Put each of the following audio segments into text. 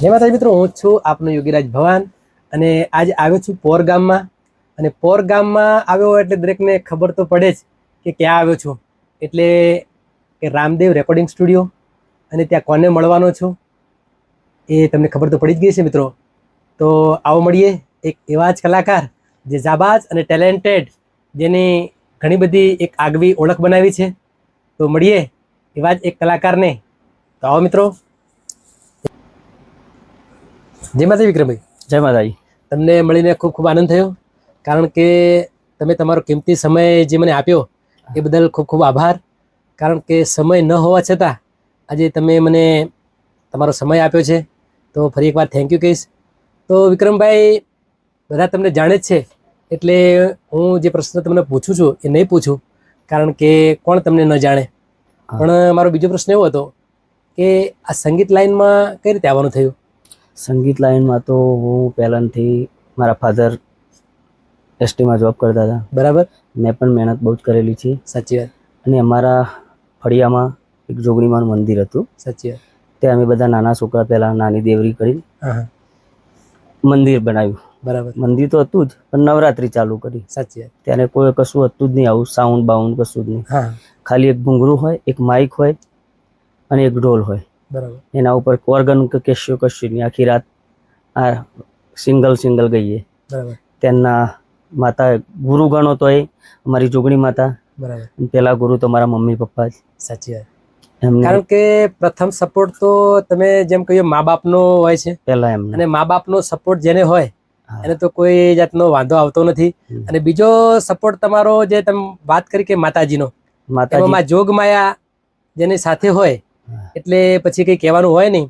જય માતાજી મિત્રો, હું છું આપનો યોગીરાજ ભવાન અને આજ આવ્યો છું પોર ગામમાં. અને પોર ગામમાં આવ્યો એટલે દરેકને ખબર તો પડે જ કે ક્યાં આવ્યો છું. એટલે કે રામદેવ રેકોર્ડિંગ સ્ટુડિયો. અને ત્યાં કોને મળવાનો છું એ તમને ખબર તો પડી જ ગઈ છે મિત્રો. તો આવો મળીએ એક એવા જ કલાકાર જે જાબાજ અને ટેલેન્ટેડ, જેની ઘણી બધી એક આગવી ઓળખ બનાવી છે. તો મળીએ એવા જ એક કલાકારને. તો આવો મિત્રો. જય માતાજી વિક્રમભાઈ. જય માતાજી. તમને મળીને ખૂબ ખૂબ આનંદ થયો, કારણ કે તમે તમારો કિંમતી સમય જે મને આપ્યો એ બદલ ખૂબ ખૂબ આભાર. કારણ કે સમય ન હોવા છતાં આજે તમે મને તમારો સમય આપ્યો છે, તો ફરી એકવાર થેન્ક યુ કહીશ. તો વિક્રમભાઈ, બધા તમને જાણે જ છે, એટલે હું જે પ્રશ્ન તમને પૂછું છું એ નહીં પૂછું, કારણ કે કોણ તમને ન જાણે. પણ મારો બીજો પ્રશ્ન એવો હતો કે આ સંગીત લાઈનમાં કઈ રીતે આવવાનું થયું? સંગીત લાઈનમાં તો હું પહેલાંથી મારા ફાધર એસટીમાં જોબ કરતા હતા. બરાબર. મેં પણ મહેનત બહુ જ કરેલી છે. સાચી વાત. અને અમારા ફળિયામાં એક જોગણીમાનું મંદિર હતું. સાચી વાત. ત્યાં અમે બધા નાના છોકરા પહેલાં નાની દેવરી કરી મંદિર બનાવ્યું. બરાબર. મંદિર તો હતું જ, પણ નવરાત્રી ચાલુ કરી. સાચી વાત. ત્યારે કોઈ કશું હતું જ નહીં, આવું સાઉન્ડ બાઉન્ડ કશું જ નહીં. હા. ખાલી એક ઘૂંઘરું હોય, એક માઇક હોય અને એક ઢોલ હોય. બરાબર. એના ઉપર ઓર્ગન કે કશું નહીં. આખી રાત આ સિંગલ ગઈએ. બરાબર. તેમના માતા ગુરુ ગણો તો એ અમારી જોગણી માતા. બરાબર. પેલા ગુરુ તો મારા મમ્મી પપ્પા જ. સાચી વાત. એમને કારણ કે પ્રથમ સપોર્ટ તો તમે જેમ કહ્યું મા બાપનો હોય છે પહેલા એમને, અને મા બાપનો સપોર્ટ જેને હોય એને તો કોઈ જાતનો વાંધો આવતો નથી. અને બીજો સપોર્ટ તમારો જે તમે વાત કરી કે માતાજીનો, એમાં જોગ માયા જેની સાથે હોય એટલે પછી કઈ કહેવાનું હોય નહીં.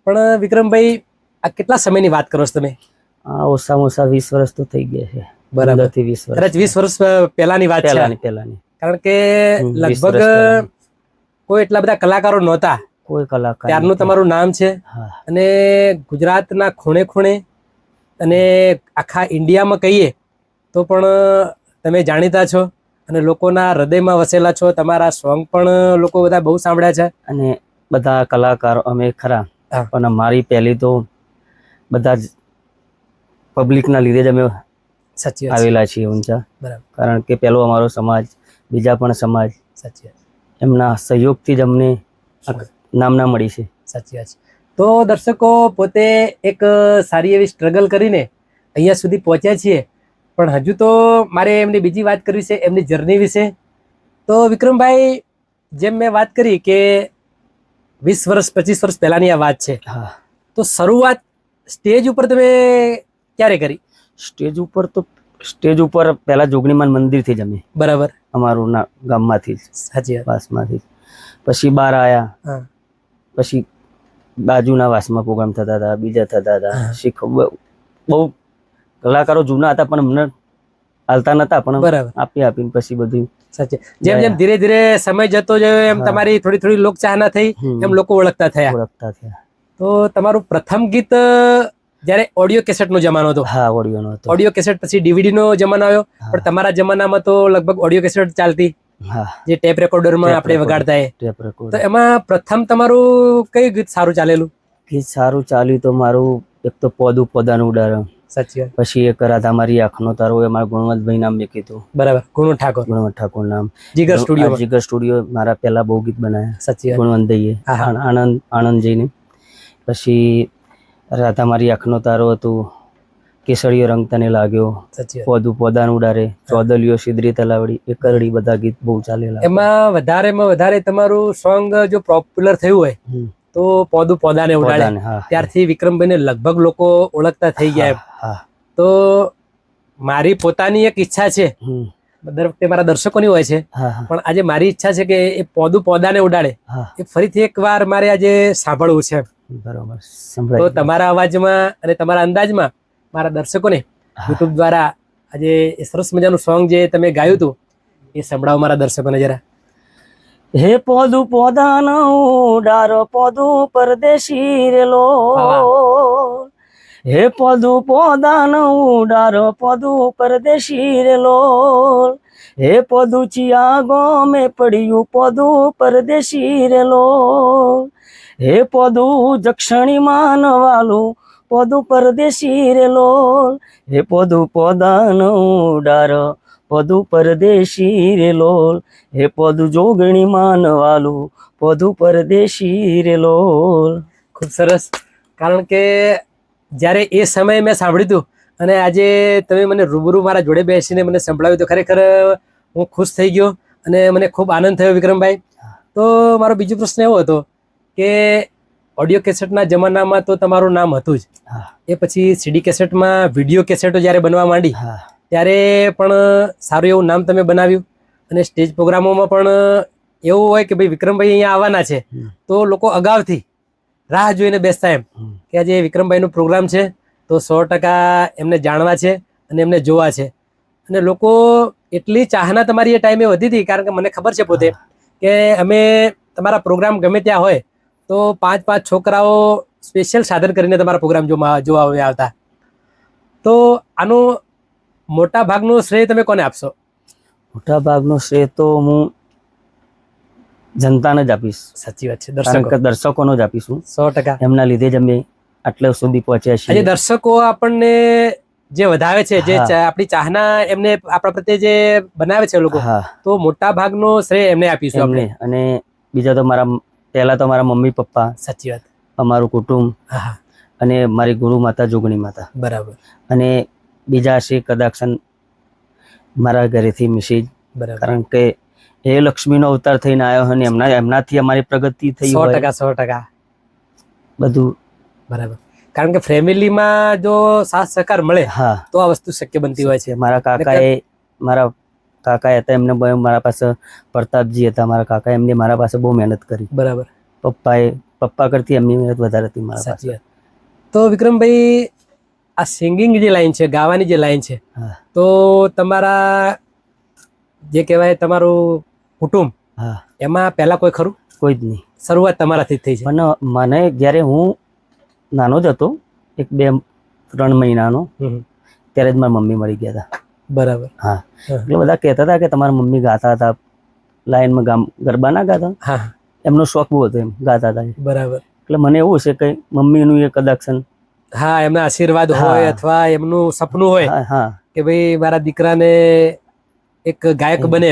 પણ વિક્રમભાઈ, આ કેટલા સમયની વાત કરો છો તમે? ઓછામાં ઓછા 20 વર્ષ તો થઈ ગયા છે. બરાબર. 20 વર્ષ. કદાચ 20 વર્ષ પહેલાની વાત છે. પહેલાની. કારણ કે લગભગ કોઈ એટલા બધા કલાકારો નહોતા. કોઈ કલાકાર ત્યારનું તમારું નામ છે અને ગુજરાતના ખૂણે ખૂણે અને આખા ઇન્ડિયામાં કહીએ તો પણ તમે જાણીતા છો અને લોકોના હૃદયમાં વસેલા છો. તમારા સોંગ પણ લોકો બધા બહુ સાંભળ્યા છે. અને બધા કલાકારો અમે ખરા, પણ મારી પહેલી તો બધા જ પબ્લિકના લીધે જ અમે આવેલા છીએ ઊંચા. બરાબર. કારણ કે પહેલો અમારો સમાજ, બીજા પણ સમાજ, સાચી વાત, એમના સહયોગથી જ અમને નામના મળી છે. સાચી વાત છે. તો દર્શકો, પોતે એક સારી એવી સ્ટ્રગલ કરીને અહીંયા સુધી પહોંચ્યા છીએ. પણ હજુ તો મારે એમની બીજી વાત કરવી છે, એમની જર્ની વિશે. તો વિક્રમભાઈ, જેમ મેં વાત કરી કે 20 વર્ષ 25 વર્ષ પહેલાની આ વાત છે, તો શરૂઆત સ્ટેજ ઉપર તમે ક્યારે કરી? સ્ટેજ ઉપર પહેલા જોગણીમાન મંદિરથી જ અમે. બરાબર. અમારું ગામમાંથી જ. સાચી વાત. વાસમાંથી. પછી બહાર આવ્યા, પછી બાજુના વાસમાં પ્રોગ્રામ થતા હતા, બીજા થતા હતા. બહુ કલાકારો જૂના હતા પણ અમને હાલતા નતા, પણ આપીને પછી બધું. સાચે. જેમ જેમ ધીરે ધીરે સમય જતો ગયો એમ તમારી થોડી થોડી લોકચાહના થઈ, એમ લોકો ઓળખતા થયા. તો તમારું પ્રથમ ગીત જ્યારે ઓડિયો કેસેટ નો જમાનો હતો. હા, ઓડિયો નો હતો. ઓડિયો કેસેટ પછી DVD નો જમાનો આવ્યો. પણ તમારા જમાનામાં તો લગભગ ઓડિયો કેસેટ ચાલતી, જે ટેપ રેકોર્ડરમાં આપણે વગાડતા. તો એમાં પ્રથમ તમારું કયું ગીત સારું ચાલેલું? ગીત સારું ચાલ્યું તો મારું એક તો પોદું પોદાનું ઉડાડ્યું. સાચી વાત. પછી એક રાધા મારી આંખનો તારો, એ મારા ગુણવંતભાઈ નામ મેં કીધું. બરાબર. ગુણવંત ઠાકોર નામ. જીગર સ્ટુડિયો મારા પહેલા બહુ ગીત બનાવ્યા. સાચી વાત. ગુણવંતભાઈએ આનંદજીને. પછી રાધા મારી આંખનો તારો હતું, કેસરીયો રંગ તને લાગ્યો, પોદું પોદાનું ઉડારે, ચોદલિયો સિદરી તલાવડી, એ કરડી, બધા ગીત બહુ ચાલેલા. એમાં વધારે તમારું સોંગ જો પોપ્યુલર થયું હોય તો પોદું પોદાને ઉડાડે. ત્યારથી વિક્રમભાઈને લગભગ લોકો ઓળખતા થઈ ગયા. તો મારી પોતાની એક ઈચ્છા છે, દર વખતે મારા દર્શકોની હોય છે, પણ આજે મારી ઈચ્છા છે કે એ પોદું પોદાને ઉડાડે એ ફરીથી એક વાર મારે આજે સાંભળવું છે. બરોબર. તો તમારા અવાજમાં અને તમારા અંદાજમાં મારા દર્શકોને યુટ્યુબ દ્વારા આજે એ સરસ મજાનું સોંગ જે તમે ગાયું હતું એ સંભળાવો મારા દર્શકોને જરા. હે પોદું પોદાનો ઉડારો, પોદું પરદેશી રેલો. હે પોદું પોદાનો ઉડારો, પોદું પરદેશી રેલો. હે પોદું ચિયા ગોમે પડ્યું, પોદું પરદેશી રેલો. હે પોદું જક્ષણી માનવાલું પોદું પરદેશી રે લોલ હે પોદું પોદાનો ડાર પોદું પરદેશી રે લોલ હે પોદું જોગણી માનવાલું પોદું પરદેશી રે લોલ. ખૂબ સરસ. કારણ કે જ્યારે એ સમયે મેં સાંભળ્યું હતું અને આજે તમે મને રૂબરૂ મારા જોડે બેસીને મને સંભળાવ્યું તો ખરેખર હું ખુશ થઈ ગયો અને મને ખૂબ આનંદ થયો વિક્રમભાઈ. તો મારો બીજો પ્રશ્ન એવો હતો કે ઓડિયો કેસેટના જમાનામાં તો તમારું નામ હતું જ, એ પછી સીડી કેસેટમાં વિડીયો કેસેટો જ્યારે બનવા માંડી ત્યારે પણ સારું એવું નામ તમે બનાવ્યું અને સ્ટેજ પ્રોગ્રામોમાં પણ એવું હોય કે ભાઈ વિક્રમભાઈ અહીંયા આવવાના છે તો લોકો અગાઉથી રાહ જોઈને બેસતા એમ કે આજે વિક્રમભાઈનો પ્રોગ્રામ છે તો 100% એમને જાણવા છે અને એમને જોવા છે. અને લોકો એટલી ચાહના તમારી એ ટાઈમે વધી હતી કારણ કે મને ખબર છે પોતે કે અમે તમારા પ્રોગ્રામ ગમે ત્યાં હોય તો 5-5 છોકરાઓ સ્પેશિયલ સાધન કરીને તમારા પ્રોગ્રામ જોવા આવતા. તો આનું મોટા ભાગનું શ્રેય તમે કોને આપશો? મોટા ભાગનો શ્રેય તો હું જનતાને જ આપીશ. સાચી વાત છે, દર્શકોનો જ આપીશું 100%. એમના લીધે જ અમે આટલે સુધી પહોંચ્યા છીએ. આજે દર્શકો આપણને જે વધાવે છે, જે આપણી ચાહના એમને આપણા પ્રત્યે જે બનાવે છે લોકો, તો મોટા ભાગનો શ્રેય એમને આપીશું આપણે. અને બીજા તો પહેલા તો મારા મમ્મી પપ્પા, સાચી વાત, અમારું કુટુંબ અને મારી ગુરુ માતા જોગણી માતા, બરાબર, અને બીજા છે કદાચ મારા ઘરેથી મિસેજ, કારણ કે એ લક્ષ્મીનો અવતાર થઈને આવ્યો અને એમનાથી અમારી પ્રગતિ થઈ. 100% બધું બરાબર. કારણ કે ફેમિલીમાં જો સાથ સહકાર મળે તો આ વસ્તુ શક્ય બનતી હોય છે. મારા કાકા હતા, એમને મારા પાસે પ્રતાપજી હતા મારા કાકા, એમને મારા પાસે બહુ મહેનત કરી. બરાબર. પપ્પા કરતી એમની મહેનત વધારે હતી મારા પાસે. તો વિક્રમભાઈ, આ સિંગિંગ જે લાઈન છે, ગાવાની જે લાઈન છે, તો તમારા જે કહેવાય તમારું કુટુંબ, એમાં પહેલા કોઈ ખરું? કોઈ જ નહીં. શરૂઆત તમારાથી થઈ છે? પણ મને જ્યારે હું નાનો જ હતો, 1-2-3 મહિનાનો, ત્યારે જ મારી મમ્મી મરી ગયા હતા. બરાબર. હા, એટલે બધા કહેતા હતા કે તમારા મમ્મી ગાતા હતા, લાઈનમાં ગરબા ના ગાતા, એમનો શોખ બહુ હતો, એમ ગાતા હતા. બરાબર. એટલે મને એવું છે કે મમ્મીનું એ કદાચ એમના આશીર્વાદ હોય અથવા એમનું સપનું હોય કે ભાઈ મારા દીકરાને એક ગાયક બને,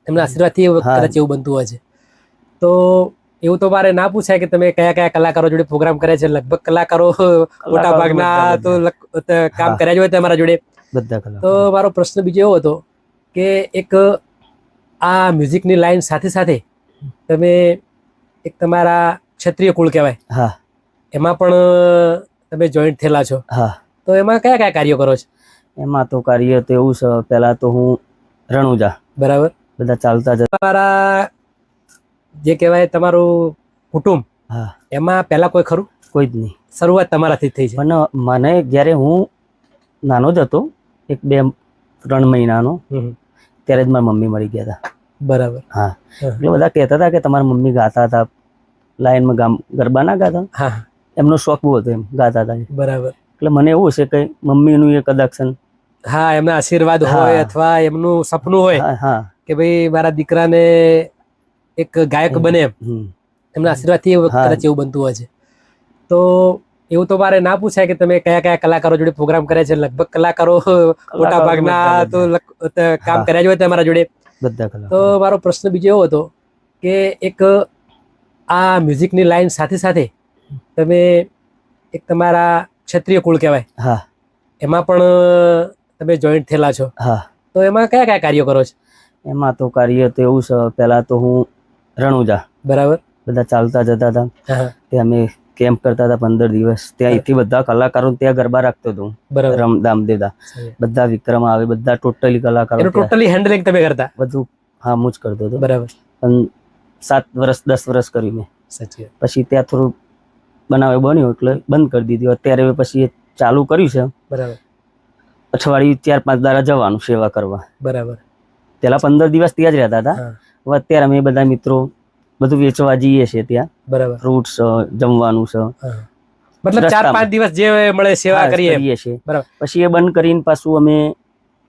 એમના આશીર્વાદથી કદાચ એવું બનતું હોય છે. તો એવું તો મારે ના પૂછાય કે તમે કયા કયા કલાકારો જોડે પ્રોગ્રામ કરે છે. લગભગ કલાકારો મોટા ભાગના તો કામ કર્યા જ હોય તમારા જોડે બધા. તો મારો પ્રશ્ન બીજો એવો હતો કે એક આ મ્યુઝિકની લાઈન સાથે સાથે તમે એક તમારા ક્ષત્રિય કુળ કહેવાય, એમાં પણ તમે જોઈન્ટ થયેલા છો. તો એમાં કયા કયા કાર્યો કરો છો? એમાં તો કાર્ય તો એવું છે, પહેલા તો હું રણુજા, બરાબર, બધા ચાલતા જતા. તમારા જે કહેવાય તમારું કુટુંબ, એમાં પહેલા કોઈ ખરું? કોઈ જ નહીં. શરૂઆત તમારાથી થઈ છે? પણ મને જ્યારે હું નાનો જ હતો, 1-2-3 મહિનાનો, ત્યારે જ મારી મમ્મી મરી ગયા હતા. બરાબર. હા, એટલે બધા કહેતા હતા કે તમારા મમ્મી ગાતા હતા, લાઈનમાં ગરબા ના ગાતા, એમનો શોખ બહુ હતો, એમ ગાતા હતા. બરાબર. એટલે મને એવું છે કે મમ્મીનું એ કદાચ એમના આશીર્વાદ હોય અથવા એમનું સપનું હોય કે ભાઈ મારા દીકરાને એક ગાયક બને, એમના આશીર્વાદથી કદાચ એવું બનતું હોય છે. તો એવું તો મારે ના પૂછાય કે તમે કયા કયા કલાકારો જોડે પ્રોગ્રામ કરે છે. લગભગ કલાકારો મોટા ભાગના તો કામ કર્યા જ હોય તમારા જોડે બધા. તો મારો પ્રશ્ન બીજો એવો હતો કે એક આ મ્યુઝિકની લાઈન સાથે સાથે તમે એક તમારા ક્ષત્રિય કુળ કહેવાય, એમાં પણ તમે જોઈન્ટ થયેલા છો. તો એમાં કયા કયા કાર્યો કરો છો? એમાં તો કાર્ય તો એવું છે, પહેલા તો હું રણુજા, બરાબર, બધા ચાલતા જતા હતા. ત્યાં અમે કેમ્પ કરતા હતા 15 દિવસ. ત્યાં અહીંથી બધા કલાકારો ત્યાં ગરબા રાખતો હતો, દામદેદા, બધા વિક્રમ આવે, બધા ટોટલી કલાકારો, ટોટલી હેન્ડલિંગ તમે કરતા? બધું હું જ કરતો હતો. બરાબર. પણ 7-10 વર્ષ કર્યું મેં. પછી ત્યાં થોડું બનાવે બન્યું એટલે બંધ કરી દીધું. અત્યારે પછી ચાલુ કર્યું છે. બરાબર. અઠવાડિયું 4-5 દાડા જવાનું સેવા કરવા. બરાબર. પેલા 15 દિવસ ત્યાં જ રહેતા હતા. હવે અત્યારે અમે બધા મિત્રો બધું વેચવા જઈએ છીએ ત્યાં. બરાબર. ફ્રૂટ્સ, જમવાનું છે, મતલબ 4-5 દિવસ જે મળે સેવા કરીએ છીએ. બરાબર. પછી એ બંધ કરીને પાછું અમે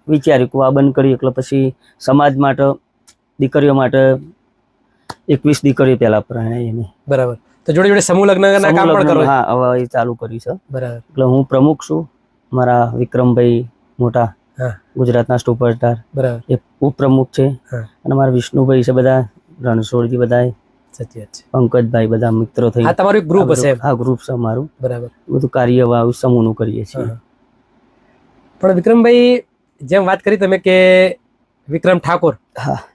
વિચાર્યું કે આ બંધ કરીએ એટલે પછી સમાજ માટે, દીકરીઓ માટે 21 દીકરીઓ પેલા પરણાય. બરાબર. તો જોડે જોડે સમૂહ લગ્નના કામ પણ કરો? હા, હવે એ ચાલુ કર્યું છે. બરાબર. એટલે હું પ્રમુખ છું. મારા વિક્રમભાઈ મોટા ગુજરાતના સુપરસ્ટાર એ ઉપપ્રમુખ છે, અને મારા વિષ્ણુભાઈ છે, બધા રણછોડજી, બધા પંકજભાઈ, બધા મિત્રો થઈ તમારું ગ્રુપ હશે? હા, ગ્રુપ છે અમારું. બરાબર. બધું કાર્ય સમૂહનું કરીએ છીએ. પણ વિક્રમભાઈ, જેમ વાત કરી તમે કે વિક્રમ ઠાકોર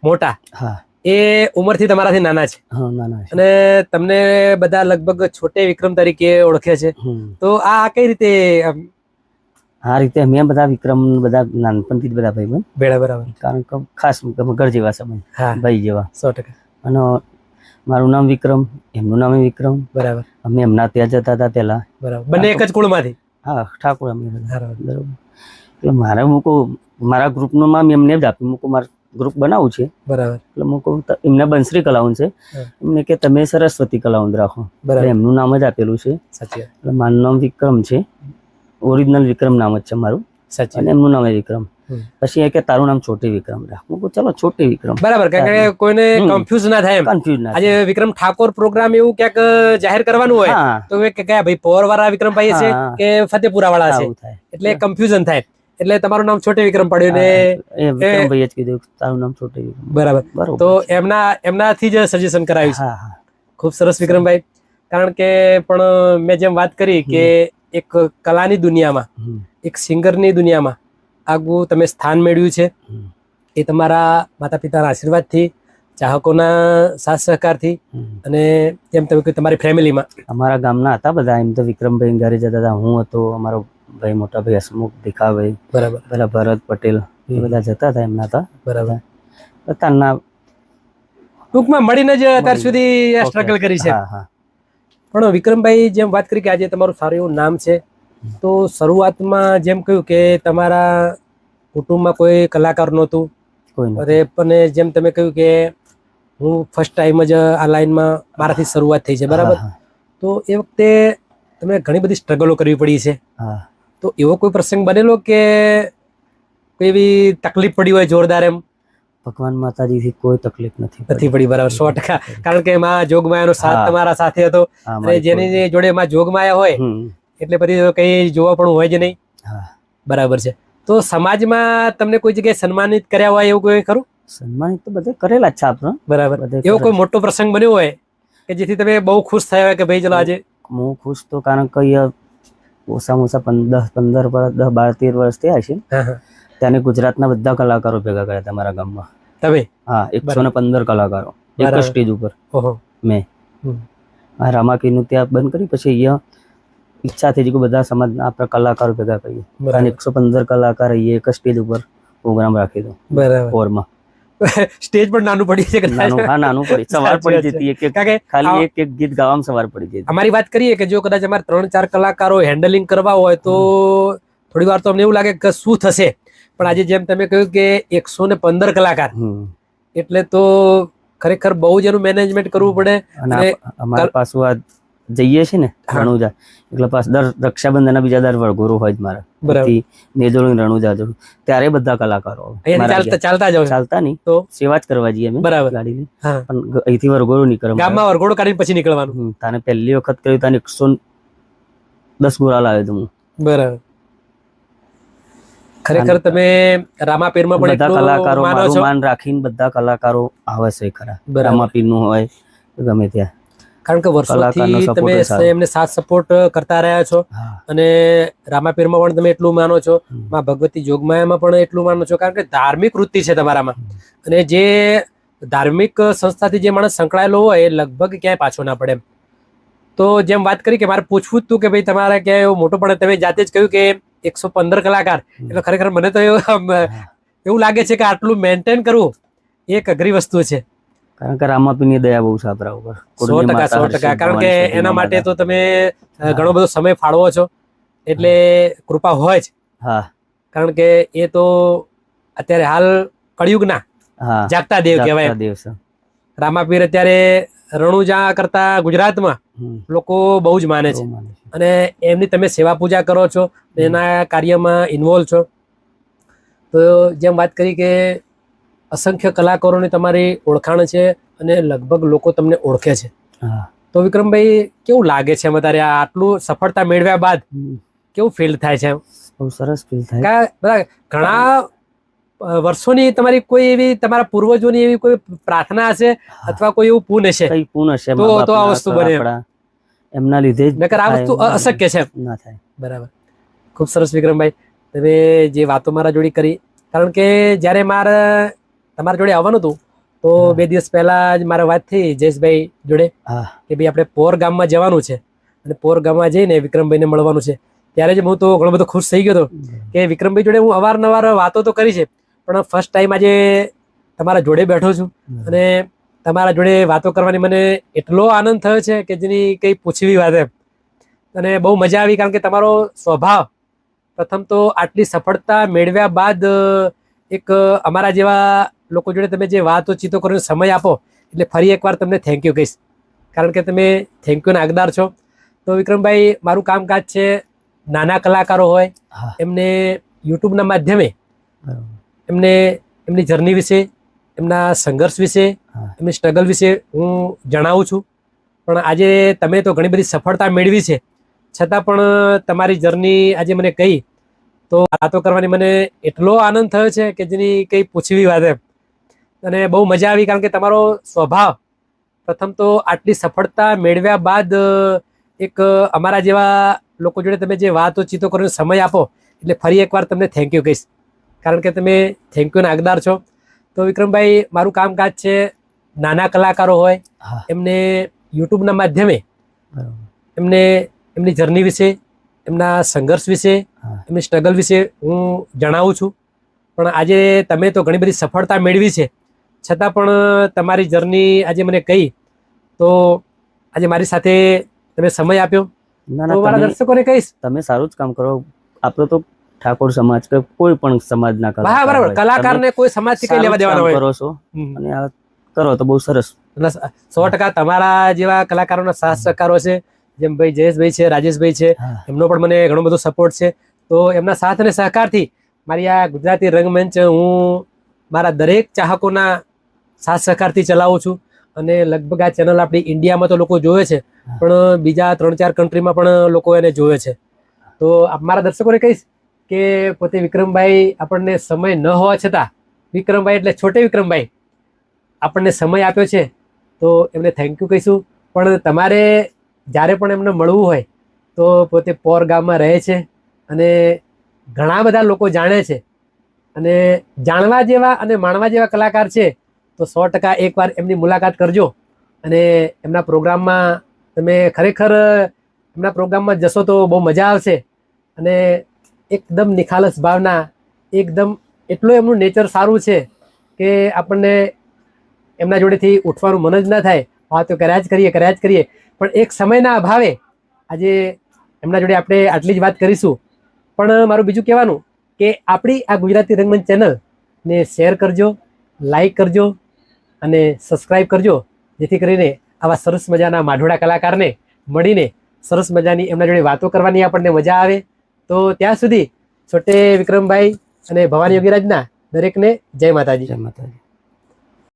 મોટા, એ ઉંમરથી તમારાથી નાના છે. અને તમને બધા લગભગ છોટે વિક્રમ તરીકે ઓળખે છે. તો આ કઈ રીતે? આ રીતે મેં બધા વિક્રમ બધા નાનપણથી જ બધા ભાઈ બરાબર, કારણ કે ખાસ ઘર જેવા સમય, ભાઈ જેવા. 100%. અને મારું નામ વિક્રમ, એમનું નામ વિક્રમ. બરાબર. અમે એમના ત્યાં જતા હતા પેલા. બરાબર. બંને એક જ કુળમાંથી? હા, ઠાકોર અમે. બરાબર. એટલે મારે મૂકું મારા ગ્રુપનું નામ એમને જ આપ્યું. મૂકું મારું ગ્રુપ બનાવું છે. બરાબર. એટલે મૂકું એમને બંસરી કલાઉન છે, એમને કે તમે સરસ્વતી કલાઉન રાખો. એટલે એમનું નામ જ આપેલું છે. એટલે મારું નામ વિક્રમ છે. ઓરિજિનલ વિક્રમ નામ જ છે મારું, અને એમનું નામ વિક્રમ. પછી એ કે તારું નામ છોટી વિક્રમ રાખ. મૂકું ચલો છોટી વિક્રમ. બરાબર, કારણ કે કોઈને કન્ફ્યુઝ ના થાય. કન્ફ્યુઝ ના. આજે વિક્રમ ઠાકોર પ્રોગ્રામ એવું ક્યાંક જાહેર કરવાનું હોય તો કે કયા ભાઈ પોર વાળા વિક્રમભાઈ છે કે ફતેપુરા વાળા છે, એટલે કન્ફ્યુઝન થાય. એટલે તમારું નામ છોટે વિક્રમ પડ્યું ને વિક્રમભાઈએ જ કીધું તારું નામ છોટે વિક્રમ. બરાબર. તો એમનાથી જ સજેશન કરાવ્યું છે. ખૂબ સરસ વિક્રમભાઈ. કારણ કે પણ મેં જેમ વાત કરી કે એક કલાની દુનિયામાં, એક સિંગરની દુનિયામાં આગવું તમે સ્થાન મેળવ્યું છે, એ તમારા માતા પિતાના આશીર્વાદથી, ચાહકોના સાથ સહકારથી, અને જેમ તમે કહ્યું તમારી ફેમિલીમાં. અમારા ગામના હતા બધા, એમ તો વિક્રમભાઈ ઘરે જતા હતા. હું હતો, અમારો ભાઈ મોટા ભાઈ હસમુખ ભીખાભાઈ, બરાબર, પેલા ભરત પટેલ, એ બધા જતા હતા એમના હતા. બરાબર. અત્યારના ટૂંકમાં મળીને જ અત્યાર સુધી સ્ટ્રગલ કરી છે. પણ વિક્રમભાઈ, જેમ વાત કરી કે આજે તમારું સારું એવું નામ છે, તો શરૂઆતમાં જેમ કહ્યું કે તમારા કુટુંબમાં કોઈ કલાકાર નહોતું, અને જેમ તમે કહ્યું કે હું ફર્સ્ટ ટાઈમ જ આ લાઈનમાં મારાથી શરૂઆત થઈ છે, બરાબર. તો એ વખતે તમે ઘણી બધી સ્ટ્રગલો કરવી પડી છે. તો એવો કોઈ પ્રસંગ બનેલો કે કોઈ એવી તકલીફ પડી હોય જોરદાર? એમ ભગવાન માતાજીથી કોઈ તકલીફ નથી પડી. બરાબર, 100%. કારણ કે માં જોગમાયાનો સાથ તમારા સાથે હતો, અને જેની જોડે માં જોગમાયા હોય એટલે પછી કઈ જોવા પણ હોય જ નહીં. બરાબર છે. તો સમાજમાં તમને કોઈ જગ્યાએ સન્માનિત કર્યા હોય એવું કોઈ ખરું? સન્માનિત તો બધે કરેલા જ છે આપણે. બરાબર. એવો કોઈ મોટો પ્રસંગ બન્યો હોય કે જેથી તમે બહુ ખુશ થયા હોય કે ભાઈ ચલો આજે? હું ખુશ તો કારણ કે ઓછામાં ઓછા 15 વર્ષ 10 12 13 વર્ષ થયા છે. ત્યાંને ગુજરાતના બધા કલાકારો ભેગા કર્યા હતા મારા ગામમાં. તમે? હા, 115 કલાકારો એક જ સ્ટેજ ઉપર. મેં રામાકીનું ત્યાં બંધ કરી પછી અહીંયા ઈચ્છા થઈ કે બધા સમાજના આપણે કલાકારો ભેગા કરીએ. 115 કલાકાર અહીંયા એક જ સ્ટેજ ઉપર પ્રોગ્રામ રાખી દો. બરાબર. સ્ટેજ પણ નાનું પડી છે? નાનું પડી, સવાર પડી જતી. ખાલી એક ગીત ગાવામાં સવાર પડી જતી. અમારી વાત કરીએ કે જો કદાચ અમારે 3-4 કલાકારો હેન્ડલિંગ કરવા હોય તો થોડી વાર તો અમને એવું લાગે કે શું થશે. પણ આજે જેમ તમે કહ્યું કે 115 કલાકાર, એટલે તો ખરેખર બહુ જ એનું મેનેજમેન્ટ કરવું પડે. અને અમારા પાછું આ જઈએ છે ને રણુજા, એટલે પાછ દર રક્ષાબંધન બીજા દર વળગોરું હોય જ મારા. મેજોરી રણુજા જવું ત્યારે બધા કલાકારો ચાલતા નહીં તો સેવા જ કરવા જઈએ અમે. બરાબર. ગાડી લઈ પણ અહીંથી વરઘોડું નીકળે, ગામમાં વરઘોડો કાઢીને પછી નીકળવાનું. તાને પહેલી વખત કર્યું તાને 110 ગોળા લાવ્યો હતો હું. બરાબર. ખરેખર તમે રામાપીરમાં પણ બધા કલાકારો મારું માન રાખીને બધા કલાકારો આવે છે ખરા. રામાપીર નું હોય ગમે ત્યાં, કારણ કે વર્ષોથી તમે એમને સાથ સપોર્ટ કરતા રહ્યા છો, અને રામાપીરમાં પણ તમે એટલું માનો છો, માં ભગવતી જોગમાયામાં પણ એટલું માનો છો, કારણ કે ધાર્મિક વૃત્તિ છે તમારામાં. અને જે ધાર્મિક સંસ્થાથી જે માણસ સંકળાયેલો હોય એ લગભગ ક્યાંય પાછો ના પડે. તો જેમ વાત કરી કે મારે પૂછવું જ હતું કે ભાઈ તમારે ક્યાંય એવું મોટું પડે, તમે જાતે જ કહ્યું કે 115 કલાકાર, એટલે ખરેખર મને તો એવું લાગે છે કે આટલું મેન્ટેન કરવું એક અઘરી વસ્તુ છે. કારણ કે રામાપીરની દયા બહુ છે આપણા ઉપર. 100%. કારણ કે એના માટે તો તમે ઘણો બધો સમય ફાળવો છો, એટલે કૃપા હોય જ. કારણ કે એ તો અત્યારે હાલ કળિયુગના જાગતા દેવ કહેવાય. રામાપીર અત્યારે રણુજા કરતા ગુજરાતમાં લોકો બહુ જ માને છે, અને એમની તમે સેવા પૂજા કરો છો, એના કાર્યમાં ઇન્વોલ્વ છો. તો જેમ વાત કરી કે અસંખ્ય કલાકારોની તમારી ઓળખાણ છે, અને લગભગ લોકો તમને ઓળખે છે. તો વિક્રમભાઈ કેવું લાગે છે અત્યારે આટલું સફળતા મેળવ્યા બાદ કેવું ફીલ થાય છે? બહુ સરસ ફીલ થાય. બધા ઘણા વર્ષોની તમારી કોઈ એવી તમારા પૂર્વજોની એવી કોઈ પ્રાર્થના હશે અથવા કોઈ એવું પૂન હશે, કઈ પૂન હશે તો આ વસ્તુ બને. એમના લીધે જ નકર આ વસ્તુ અશક્ય છે. ના થાય. બરાબર. ખૂબ સરસ વિક્રમભાઈ, તમે જે વાતો મારા જોડે કરી, કારણ કે જ્યારે મારે તમારા જોડે આવવાનું હતું તો 2 દિવસ પહેલા જ મારે વાત થઈ જયેશભાઈ જોડે કે ભાઈ આપણે પોર ગામમાં જવાનું છે અને પોર ગામમાં જઈને વિક્રમભાઈને મળવાનું છે. ત્યારે જ હું તો ઘણો બધો ખુશ થઈ ગયો હતો કે વિક્રમભાઈ જોડે હું અવારનવાર વાતો તો કરી છે, પણ ફર્સ્ટ ટાઈમ આજે તમારા જોડે બેઠો છું અને તમારા જોડે વાતો કરવાની મને એટલો આનંદ થયો છે કે જેની કંઈ પૂછવી વાત એમ. અને બહુ મજા આવી, કારણ કે તમારો સ્વભાવ પ્રથમ તો આટલી સફળતા મેળવ્યા બાદ એક અમારા જેવા લોકો જોડે તમે જે વાતો ચીતો કરીને સમય આપો, એટલે ફરી એકવાર તમને થેન્ક યુ કહીશ, કારણ કે તમે થેન્ક યુના હકદાર છો. તો વિક્રમભાઈ, મારું કામકાજ છે નાના કલાકારો હોય એમને યુટ્યુબના માધ્યમે એમને એમની જર્ની વિશે, એમના સંઘર્ષ વિશે, એમની સ્ટ્રગલ વિશે હું જણાવું છું. પણ આજે તમે તો ઘણી બધી સફળતા મેળવી છે, છતાં પણ તમારી જર્ની આજે મને કહી તો વાતો કરવાની મને એટલો આનંદ થયો છે કે જેની કંઈ પૂછવી વાત એમ. અને બહુ મજા આવી, કારણ કે તમારો સ્વભાવ પ્રથમ તો આટલી સફળતા મેળવ્યા બાદ એક અમારા જેવા લોકો જોડે તમે જે વાતો ચીતો કરીને સમય આપો, એટલે ફરી એકવાર તમને થેન્ક યુ કહીશ, કારણ કે તમે થેન્ક યુના હકદાર છો. તો વિક્રમભાઈ, મારું કામકાજ છે નાના કલાકારો હોય એમને યુટ્યુબના માધ્યમે એમને એમની જર્ની વિશે, એમના સંઘર્ષ વિશે, એમની સ્ટ્રગલ વિશે હું જણાવું છું. પણ આજે તમે તો ઘણી બધી સફળતા મેળવી છે, છતાં પણ તમારી જર્ની આજે મને કહી તો આજે મારી સાથે તમે સમય આપ્યો. તો મારા દર્શકોને કહીશ, તમે સારું જ કામ કરો. આપણો તો ઠાકોર સમાજ કે કોઈ પણ સમાજના કલાકાર, બરાબર, કલાકારને કોઈ સમાજથી કઈ લેવા દેવાના હોય કરો છો અને આ કરો તો બહુ સરસ. 100% તમારા જેવા કલાકારોના સાથ સહકારો છે, જેમ ભાઈ જયેશભાઈ છે, રાજેશભાઈ છે, એમનો પણ મને ઘણો બધો સપોર્ટ છે. તો એમના સાથ અને સહકારથી મારી આ ગુજરાતી રંગમંચ હું મારા દરેક ચાહકોના સાથ સહકારથી ચલાવું છું. અને લગભગ આ ચેનલ આપણી ઇન્ડિયામાં તો લોકો જોવે છે, પણ બીજા 3-4 કન્ટ્રીમાં પણ લોકો એને જોવે છે. તો મારા દર્શકોને કહીશ કે પોતે વિક્રમભાઈ આપણને સમય ન હોવા છતાં, વિક્રમભાઈ એટલે છોટે વિક્રમભાઈ આપણને સમય આપ્યો છે તો એમને થેન્ક યુ કહીશું. પણ તમારે જ્યારે પણ એમને મળવું હોય તો પોતે પોર ગામમાં રહે છે અને ઘણા બધા લોકો જાણે છે, અને જાણવા જેવા અને માણવા જેવા કલાકાર છે. તો 100% એકવાર એમની મુલાકાત કરજો અને એમના પ્રોગ્રામમાં તમે ખરેખર એમના પ્રોગ્રામમાં જશો તો બહુ મજા આવશે. અને એકદમ નિખાલસ ભાવના, એકદમ એટલું એમનું નેચર સારું છે કે આપણને એમના જોડેથી ઉઠવાનું મન જ ના થાય, વાતો કર્યા જ કરીએ. પણ એક સમયના અભાવે આજે એમના જોડે આપણે આટલી જ વાત કરીશું. પણ મારું બીજું કહેવાનું કે આપણી આ ગુજરાતી રંગમંચ ચેનલને શેર કરજો, લાઈક કરજો અને સબસ્ક્રાઈબ કરજો, જેથી કરીને આવા સરસ મજાના માઢોળા કલાકારને મળીને સરસ મજાની એમના જોડે વાતો કરવાની આપણને મજા આવે. તો ત્યાં સુધી છોટે વિક્રમભાઈ અને ભવાની યોગીરાજના દરેકને જય માતાજી. જય માતાજી.